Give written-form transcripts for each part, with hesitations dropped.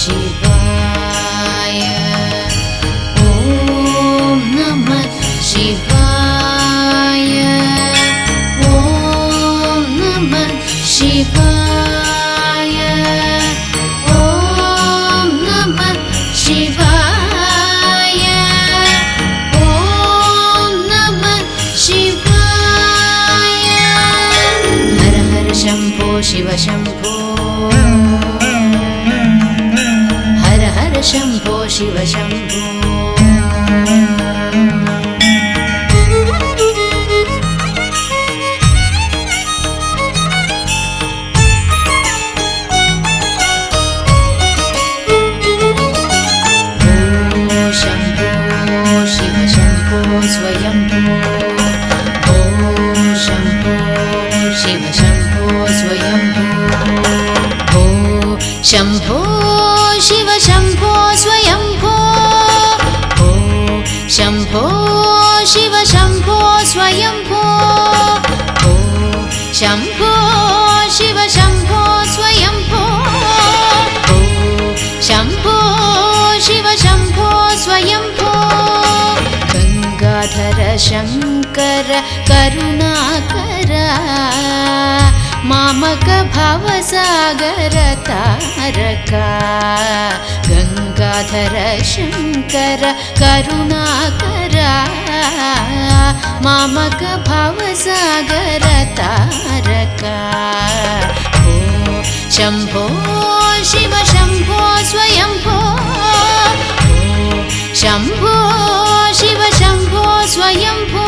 शिवाय ॐ नमः शिवाय ॐ नमः शिवाय ॐ नमः शिवाय ॐ नमः शिवाय हर हर शम्भो शिव शम्भो हर हर शम्भो शिव शम्भो स्वयंभो ॐ शम्भो शिव शम्भो स्वयंभो ॐ शम्भो शिव शम्भो स्वयंभो ॐ शम्भो शिव शम्भो स्वयंभो ॐ शम्भो शिव शम्भो स्वयंभो ॐ शम्भो शिव शम्भो स्वयंभो गंगाधर शंकर करुणाकर मामक भवसागर तारका गंगाधर शंकर करुणाकर मामक भवसागर तारका ओ शंभो शिव शंभो स्वयंभो ओ शंभो शिव शंभो स्वयंभो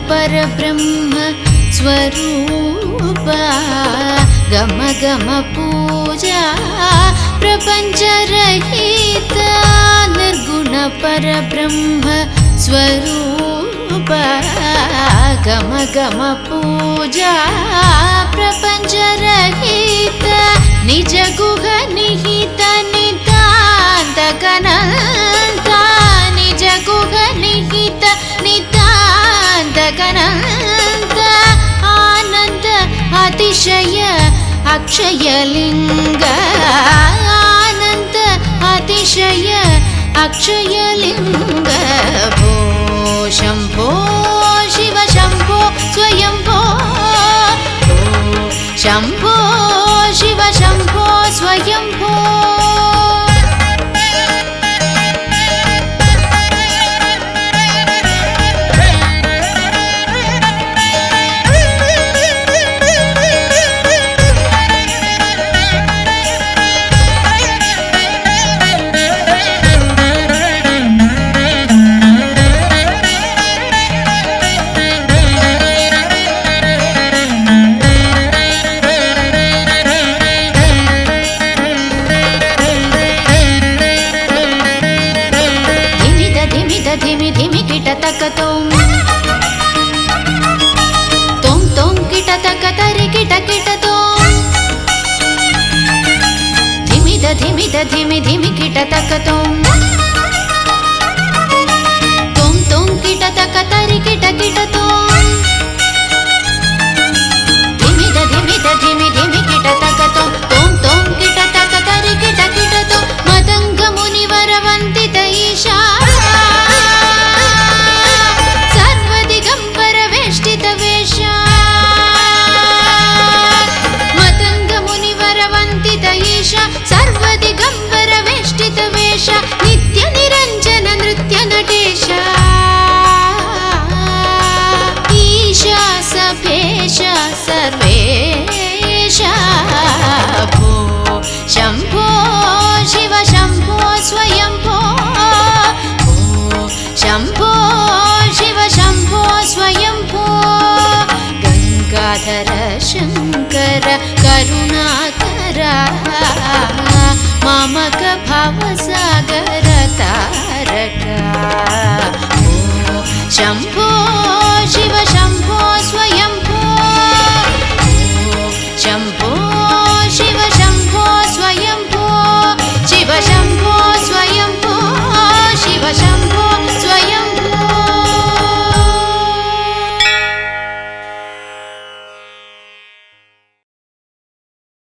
परब्रह्म स्वरूप गम गम पूजा प्रपंच रहित निर्गुण परब्रह्म स्वरूप गम गम पूजा प्रपंच रहित निज गुह निहित नितांत गणंत निज गुह निहित नितांत गणंत आनंद अतिशय अक्षय लिंग आनंद अतिशय अक्षय लिंग भो शंभो शिव शंभो स्वयंभो भो शंभो शिव शंभो स्वयंभो धिमि धिमि किट तक तोम तोम किट तक तरि किट किट तोम धिमि धिमि धिमि किट तक तोम किट तक तरि किट किट तोम धिमि धिमि किट तक तोम किट तक तरि किट किट तोम मदंग मुनिवर वंदित ईशा सर्वदिगंबर वेष्टित वेश मामक भवसागर तारका। ओ शम्भो